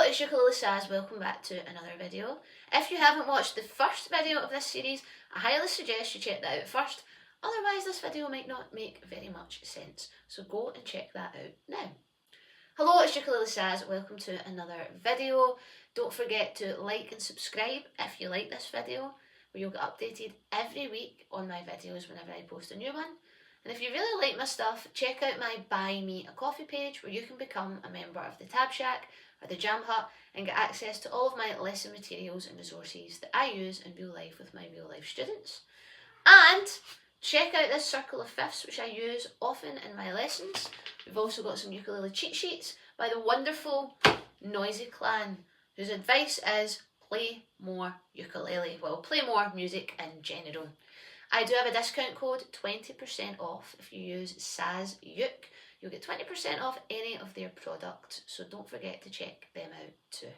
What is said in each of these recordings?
it's Ukulele Saz, welcome back to another video. If you haven't watched the first video of this series, I highly suggest you check that out first, otherwise this video might not make very much sense, so go and check that out now. Hello, it's Ukulele Saz, welcome to another video. Don't forget to like and subscribe if you like this video, where you'll get updated every week on my videos whenever I post a new one. And if you really like my stuff, check out my Buy Me a Coffee page, where you can become a member of the Tab Shack or the Jam Hut and get access to all of my lesson materials and resources that I use in real life with my real life students. And check out this circle of fifths, which I use often in my lessons. We've also got some ukulele cheat sheets by the wonderful Noisy Clan, whose advice is play more ukulele. Well, play more music in general. I do have a discount code, 20% off, if you use SazUk. You'll get 20% off any of their products, so don't forget to check them out too.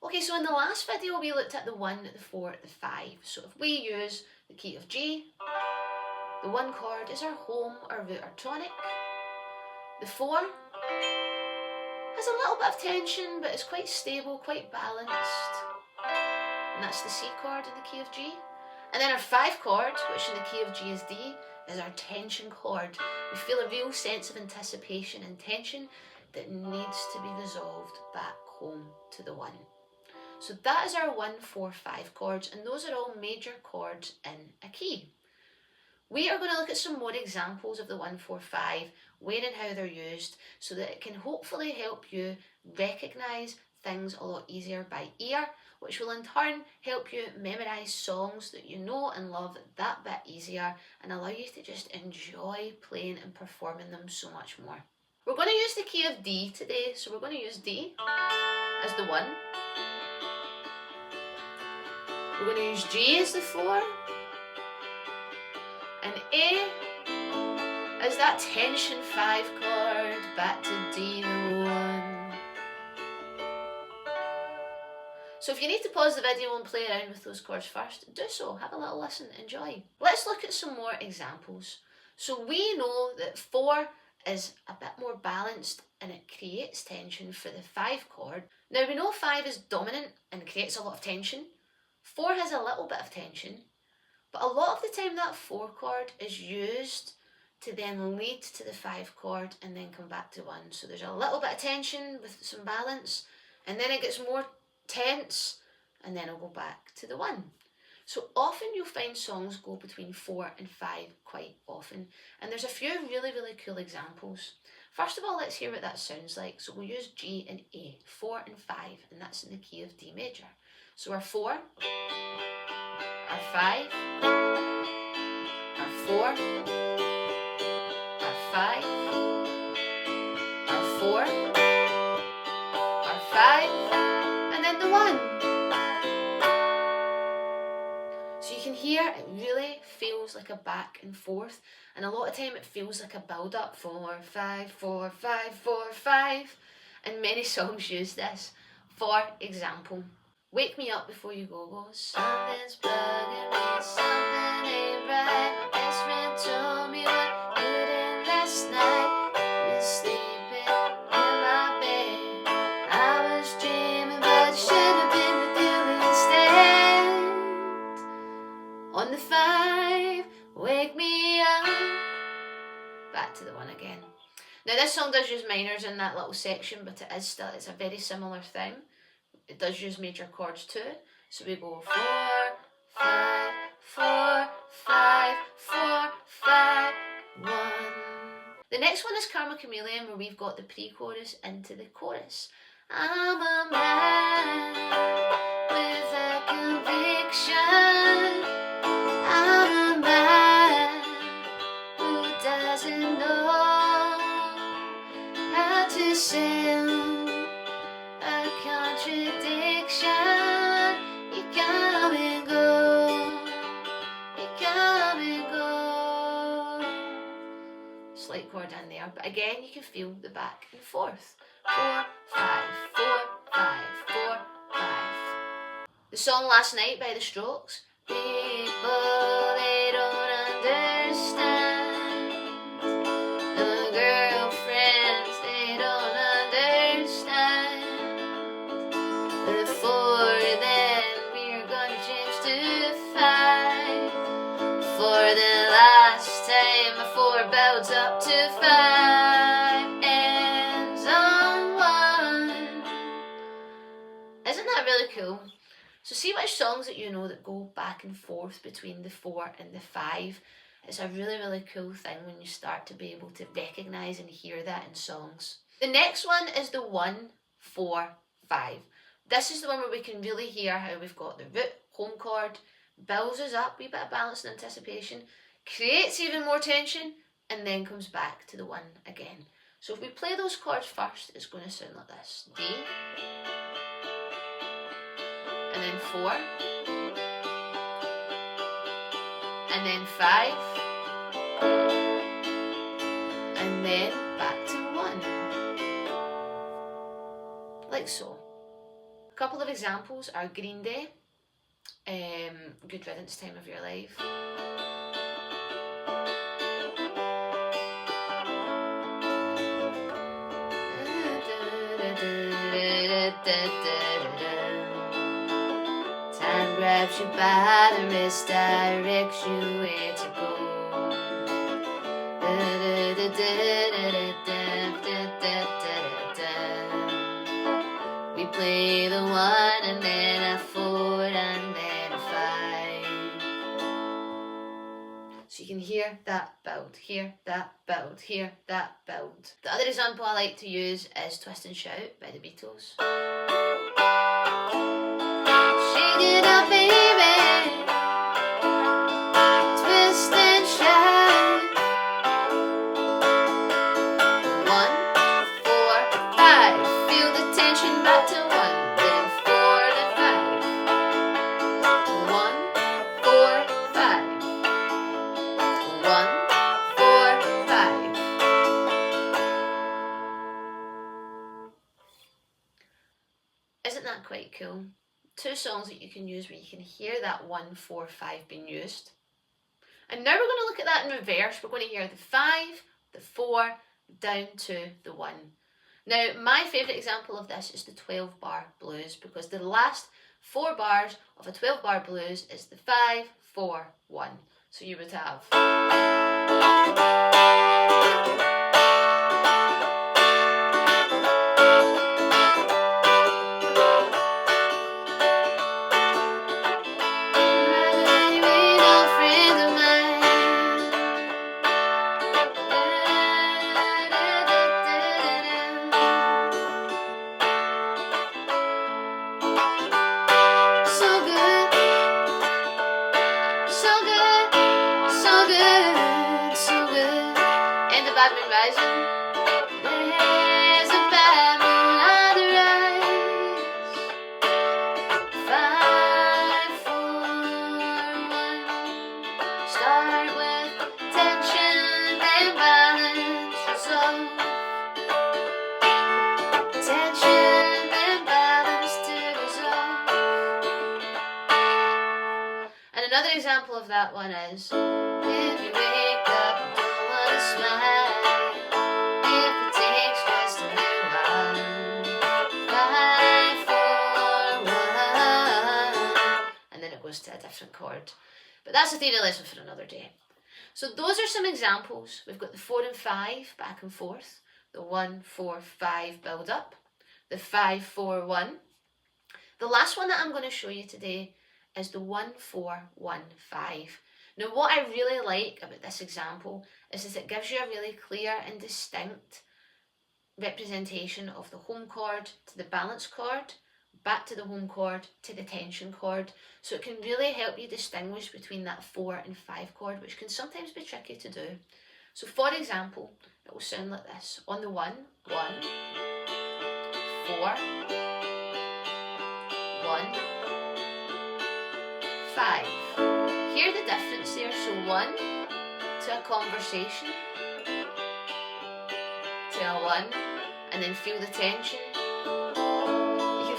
Okay, so in the last video we looked at the 1, the 4, the 5. So if we use the key of G, the 1 chord is our home, our root, our tonic. The 4 has a little bit of tension, but it's quite stable, quite balanced. And that's the C chord in the key of G. And then our 5 chord, which in the key of G is D, is our tension chord. We feel a real sense of anticipation and tension that needs to be resolved back home to the 1. So that is our 1, 4, 5 chords, and those are all major chords in a key. We are going to look at some more examples of the 1, 4, 5, where and how they're used, so that it can hopefully help you recognise things a lot easier by ear, which will in turn help you memorise songs that you know and love that bit easier and allow you to just enjoy playing and performing them so much more. We're going to use the key of D today, so we're going to use D as the 1. We're going to use G as the 4. And A as that tension 5 chord, back to D, the 1. So if you need to pause the video and play around with those chords first, do so, have a little listen, enjoy. Let's look at some more examples. So we know that 4 is a bit more balanced and it creates tension for the 5 chord. Now we know 5 is dominant and creates a lot of tension. 4 has a little bit of tension, but a lot of the time that 4 chord is used to then lead to the 5 chord and then come back to 1. So there's a little bit of tension with some balance, and then it gets more tense, and then it'll go back to the 1. So often you'll find songs go between 4 and 5 quite often, and there's a few really cool examples. First of all, let's hear what that sounds like. So we'll use G and A, 4 and 5, and that's in the key of D major. So our 4, our 5, our 4, our 5, our 4, our 5, and then the 1. So you can hear it really feels like a back and forth, and a lot of time it feels like a build up, 4, 5, 4, 5, 4, 5, and many songs use this. For example, Wake Me Up Before You Go goes, something's bugging me, something ain't right. My best friend told me what you did last night. Been sleeping in my bed, I was dreaming, but should have been with you instead. On the 5, wake me up. Back to the 1 again. Now this song does use minors in that little section, but it's a very similar thing. It does use major chords too. So we go 4, 5, 4, 5, 4, 5, 1. The next one is Karma Chameleon, where we've got the pre-chorus into the chorus. I'm a man with a conviction. I'm a man who doesn't know how to sound a contradiction. You come and go, you come and go. Slight chord in there, but again you can feel the back and forth. 4, 5, 4, 5, 4, 5. The song Last Night by The Strokes. People, they don't understand. The girlfriends, they don't understand. Isn't that really cool? So see which songs that you know that go back and forth between the 4 and the 5. It's a really, really cool thing when you start to be able to recognise and hear that in songs. The next one is the 1, 4, 5. This is the one where we can really hear how we've got the root, home chord, builds us up, a wee bit of balance and anticipation, creates even more tension, and then comes back to the 1 again. So if we play those chords first, it's going to sound like this. D, and then 4, and then 5, and then back to 1, like so. A couple of examples are Green Day, Good Riddance, Time of Your Life. Time grabs you by the wrist, directs you where to go. We play the 1 and then a 4 and then a 5. So you can hear that build, hear that build, hear that build. The other example I like to use is Twist and Shout by the Beatles. Shake it up, baby. Twist and shout. 1, 4, 5. Feel the tension back to 1, then 4 to 5. 1, 4, 5. 1, 4, 5. Isn't that quite cool? 2 songs that you can use where you can hear that 1, 4, 5 being used. And now we're going to look at that in reverse. We're going to hear the 5, the 4, down to the 1. Now, my favourite example of this is the 12-bar blues, because the last 4 bars of a 12-bar blues is the 5, 4, 1. So you would have... Rising. There's a bad moon on the rise. 5, 4, 1. Start with tension and balance resolve. Tension and balance to resolve. And another example of that one is, if you wake up and don't want to smile, to a different chord. But that's a theory lesson for another day. So those are some examples. We've got the 4 and 5 back and forth, the 1, 4, 5 build up, the 5, 4, 1. The last one that I'm going to show you today is the 1, 4, 1, 5. Now what I really like about this example is that it gives you a really clear and distinct representation of the home chord to the balance chord, back to the home chord to the tension chord, so it can really help you distinguish between that 4 and 5 chord, which can sometimes be tricky to do. So for example, it will sound like this. On the 1, 1, 4, 1, 5. Hear the difference there. So 1 to a conversation, to a 1, and then feel the tension.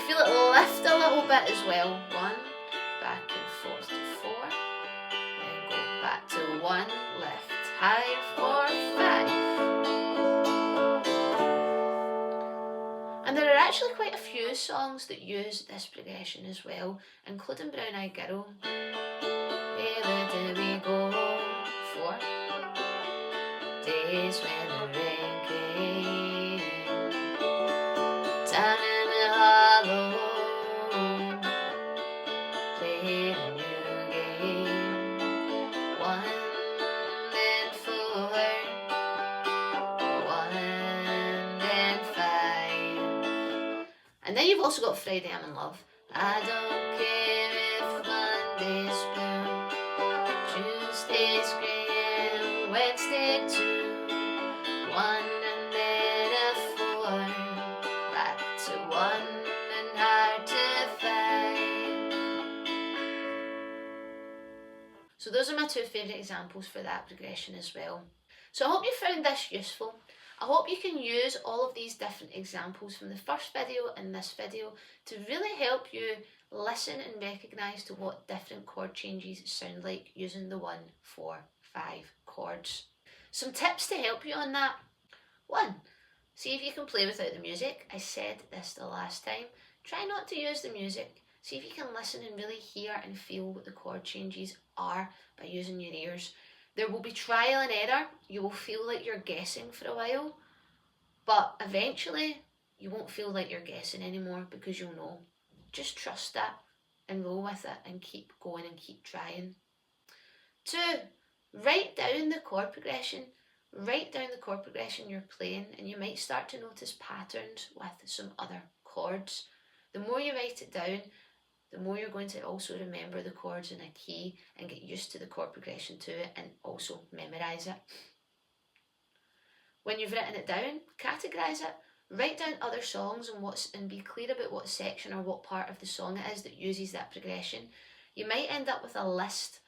Feel it lift a little bit as well. 1, back and forth to 4, then go back to 1, lift, high, 4, 5. And there are actually quite a few songs that use this progression as well, including Brown Eyed Girl. Where did we go? 4. Days when the rain came down in the hollow. then you've also got Friday I'm in Love. I don't care if Monday's blue, Tuesday's grey and Wednesday too. 1 and then a 4, back to 1 and hard to find. So those are my two favourite examples for that progression as well. So I hope you found this useful. I hope you can use all of these different examples from the first video and this video to really help you listen and recognise to what different chord changes sound like using the 1, 4, 5 chords. Some tips to help you on that. 1. See if you can play without the music. I said this the last time. Try not to use the music. See if you can listen and really hear and feel what the chord changes are by using your ears. There will be trial and error. You will feel like you're guessing for a while, but eventually you won't feel like you're guessing anymore because you'll know. Just trust that and roll with it and keep going and keep trying. 2. Write down the chord progression. Write down the chord progression you're playing and you might start to notice patterns with some other chords. The more you write it down, the more you're going to also remember the chords in a key and get used to the chord progression to it and also memorise it. When you've written it down, categorise it. Write down other songs and be clear about what section or what part of the song it is that uses that progression. You might end up with a list.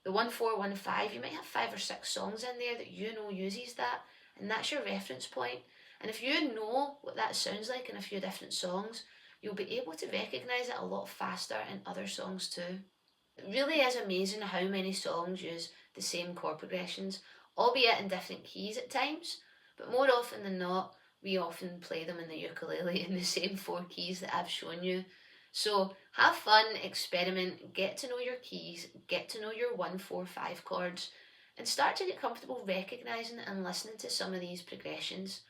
The 1, 4, 1, 5, you might have 5 or 6 songs in there that you know uses that, and that's your reference point. And if you know what that sounds like in a few different songs, you'll be able to recognise it a lot faster in other songs too. It really is amazing how many songs use the same chord progressions, albeit in different keys at times, but more often than not, we often play them in the ukulele in the same 4 keys that I've shown you. So have fun, experiment, get to know your keys, get to know your 1, 4, 5 chords, and start to get comfortable recognising and listening to some of these progressions.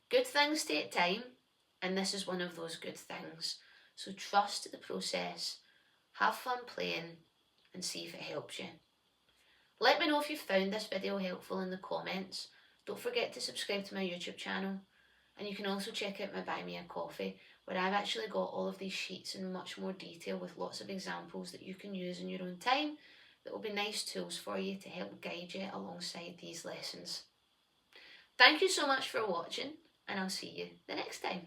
Good things take time, and this is one of those good things. So trust the process, have fun playing, and see if it helps you. Let me know if you found this video helpful in the comments. Don't forget to subscribe to my YouTube channel. And you can also check out my BuyMeCoffee, where I've actually got all of these sheets in much more detail with lots of examples that you can use in your own time that will be nice tools for you to help guide you alongside these lessons. Thank you so much for watching, and I'll see you the next time.